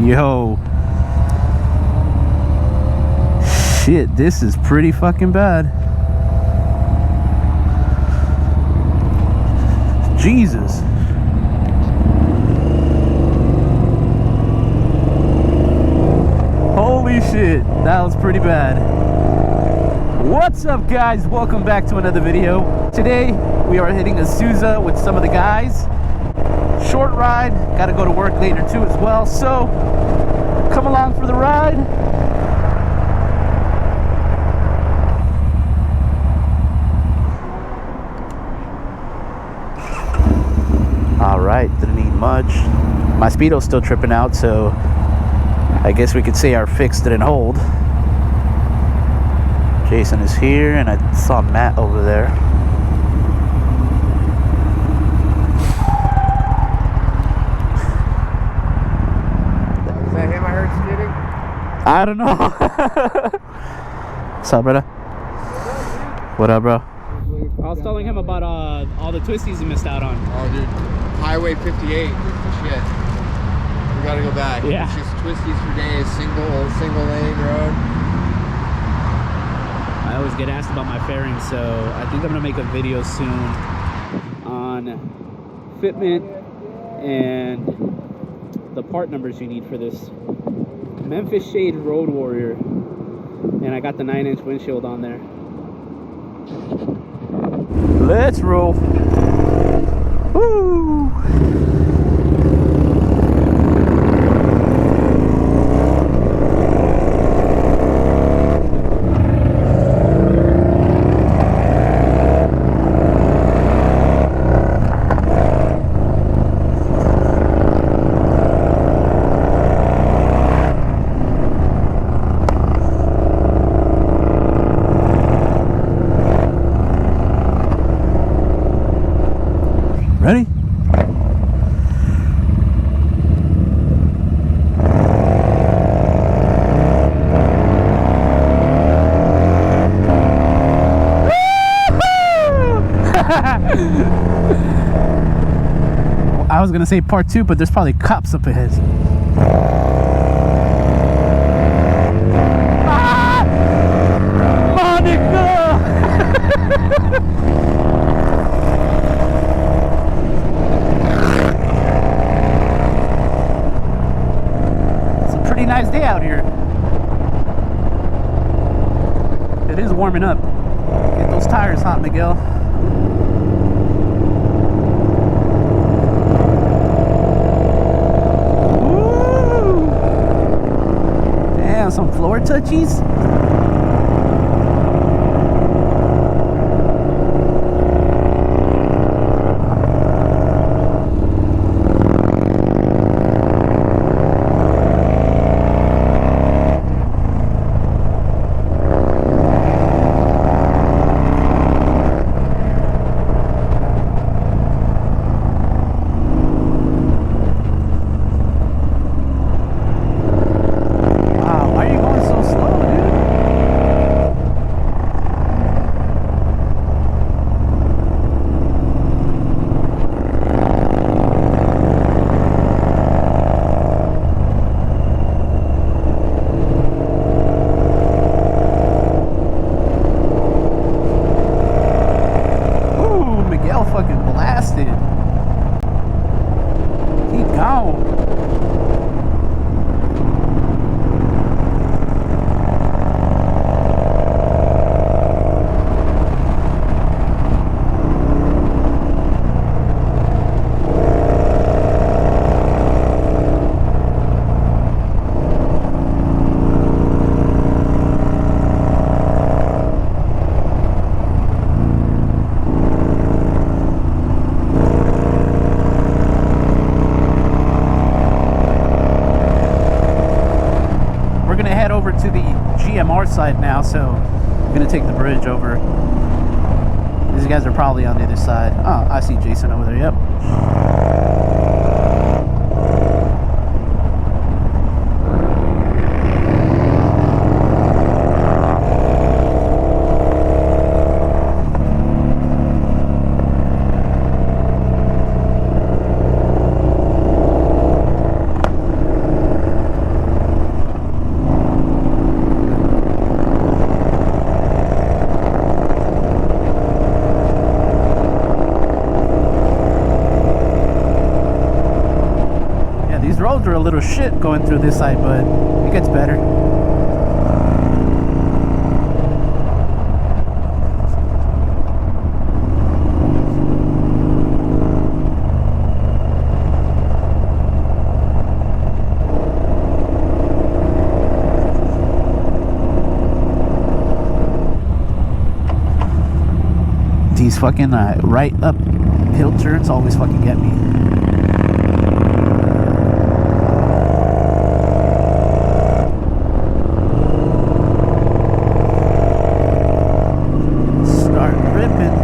Yo. Shit, this is pretty fucking bad. Jesus. Holy shit, that was pretty bad. What's up, guys? Welcome back to another video. Today we are hitting Azusa with some of the guys. Short ride, gotta go to work later too as well, so come along for the ride. Alright, didn't need much. My speedo's still tripping out, so I guess we could say our fix didn't hold. Jason is here, and I saw Matt over there. Is that him I heard skidding? I don't know. What's up, brother? What up, bro? I was telling him about all the twisties he missed out on. Oh, dude. Highway 58. Shit. We gotta go back. Yeah. It's just twisties for days. Single lane road. I always get asked about my fairing, so I think I'm gonna make a video soon on fitment and the part numbers you need for this Memphis Shade Road Warrior. And I got the 9-inch windshield on there. Let's roll. Woo! Ready? I was gonna say part 2, but there's probably cops up ahead. Ah! Monica! Nice day out here. It is warming up. Get those tires hot, Miguel. Woo! Damn, some floor touchies. Fucking blasted. Keep going. Over to the GMR side now, so I'm gonna take the bridge over. These guys are probably on the other side. Oh, I see Jason over there. Yep. through a little shit going through this side, but it gets better. These fucking right up hill turns always fucking get me. Start ripping.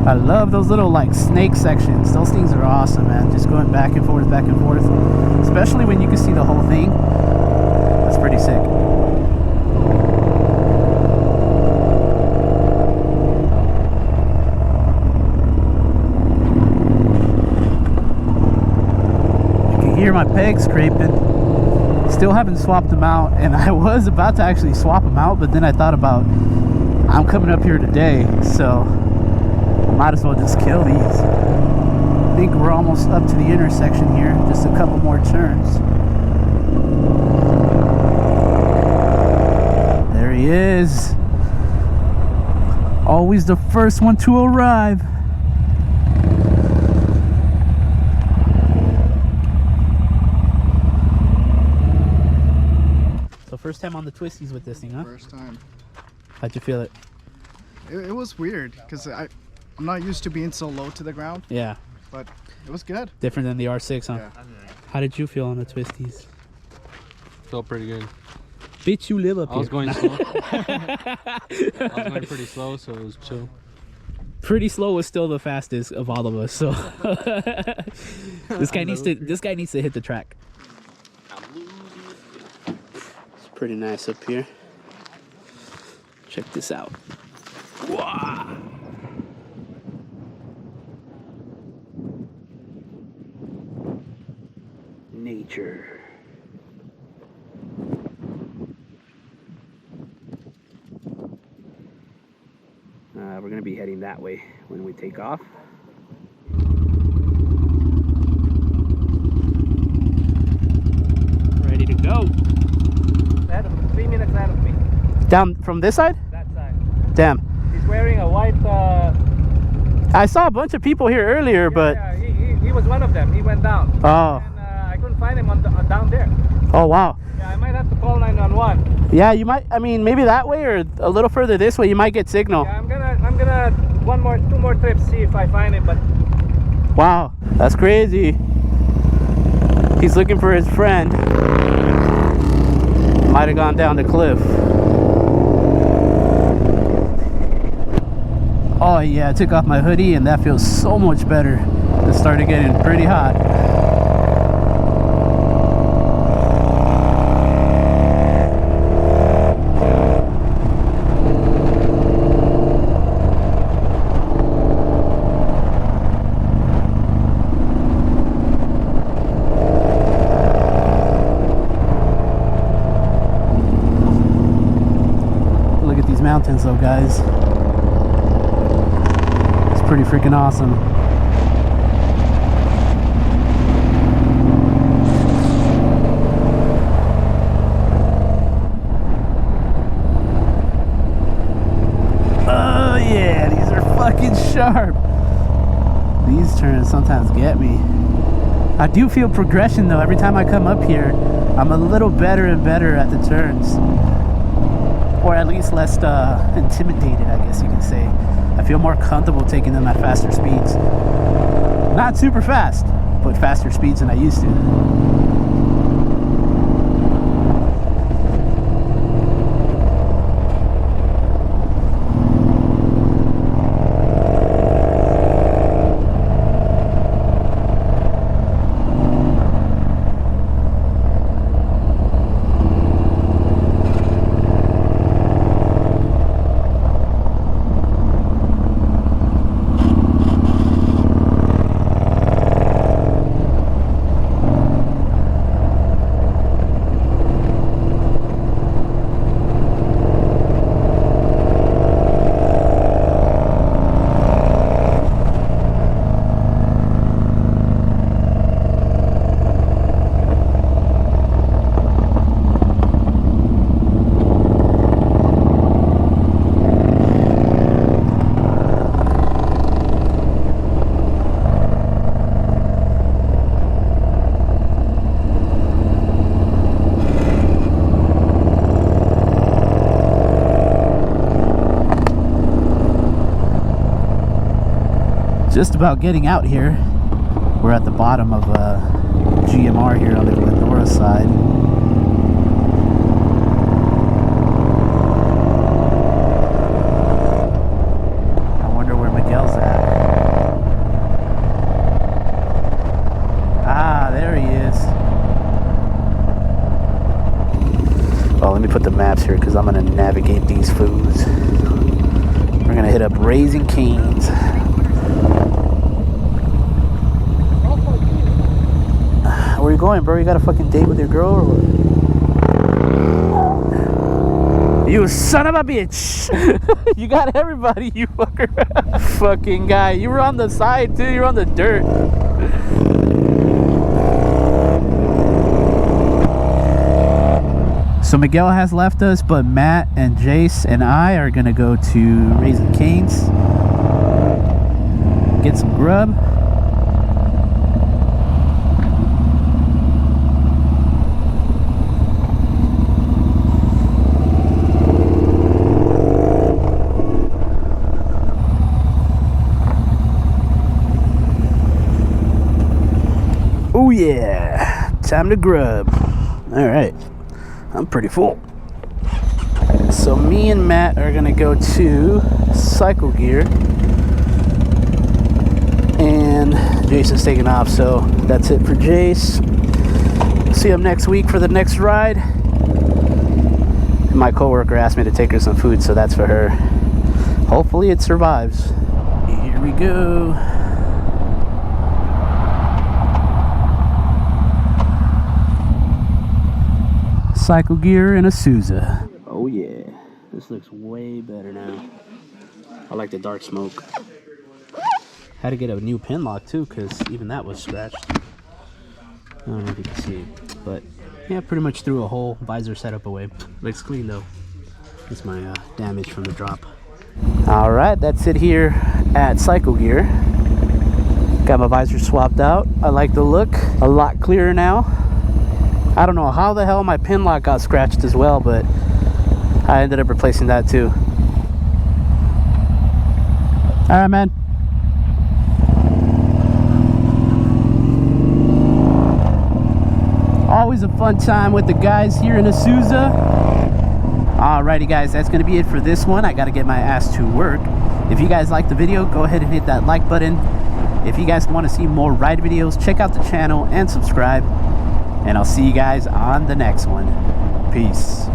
I love those little like snake sections. Those things are awesome, man. Just going back and forth, especially when you can see the whole thing. That's pretty sick. You can hear my pegs scraping. Still haven't swapped them out, and I was about to actually swap them out, but then I thought about I'm coming up here today, so might as well just kill these. I think we're almost up to the intersection here. Just a couple more turns. There he is. Always the first one to arrive. So first time on the twisties with this thing, huh? First time. How'd you feel it? It was weird because I'm not used to being so low to the ground. Yeah. But it was good. Different than the R6, huh? Yeah. How did you feel on the twisties? Felt pretty good. Bitch, you live up I was here. going slow. I was going pretty slow, so it was chill. Pretty slow was still the fastest of all of us. So this guy needs to hit the track. It's pretty nice up here. Check this out. Wow. Nature. We're going to be heading that way when we take off. Ready to go. 3 minutes ahead of me. Down from this side? That side. Damn. He's wearing a white. I saw a bunch of people here earlier, but Yeah, he was one of them. He went down. oh. And I couldn't find him down there. Oh wow. Yeah, I might have to call 911. Yeah, you might. I mean, maybe that way or a little further this way. You might get signal. Yeah, I'm gonna two more trips, see if I find him. But Wow, that's crazy. He's looking for his friend. Might have gone down the cliff. Oh yeah, I took off my hoodie and that feels so much better. It started getting pretty hot. Look at these mountains though, guys. pretty freaking awesome. Oh yeah, these are fucking sharp. These turns sometimes get me. I do feel progression though. Every time I come up here, I'm a little better and better at the turns. Or at least less intimidated, I guess you can say. I feel more comfortable taking them at faster speeds. Not super fast, but faster speeds than I used to. Just about getting out here. We're at the bottom of GMR here on the Glendora side. I wonder where Miguel's at. Ah, there he is. Well, let me put the maps here because I'm going to navigate these foods. We're going to hit up Raising Cane's. Where you going, bro? You got a fucking date with your girl or what? You son of a bitch! You got everybody, you fucker. Fucking guy. You were on the side too, you were on the dirt. So Miguel has left us, but Matt and Jace and I are gonna go to Raising Cane's, get some grub. Oh yeah, time to grub. All right, I'm pretty full. So me and Matt are gonna go to Cycle Gear, and Jason's taking off, so that's it for Jace. See him next week for the next ride. And my coworker asked me to take her some food, so that's for her. Hopefully it survives. Here we go. Cycle Gear and Azusa. Oh yeah, this looks way better now. I like the dark smoke. Had to get a new pin lock too, because even that was scratched. I don't know if you can see it, but yeah, pretty much threw a whole visor setup away. Looks clean though. It's my damage from the drop. All right, that's it here at Cycle Gear. Got my visor swapped out. I like the look, a lot clearer now. I don't know how the hell my pin lock got scratched as well, but I ended up replacing that too. All right, man. Always a fun time with the guys here in Azusa. Alrighty guys, that's gonna be it for this one. I gotta get my ass to work. If you guys like the video, go ahead and hit that like button. If you guys want to see more ride videos, check out the channel and subscribe. And I'll see you guys on the next one. Peace.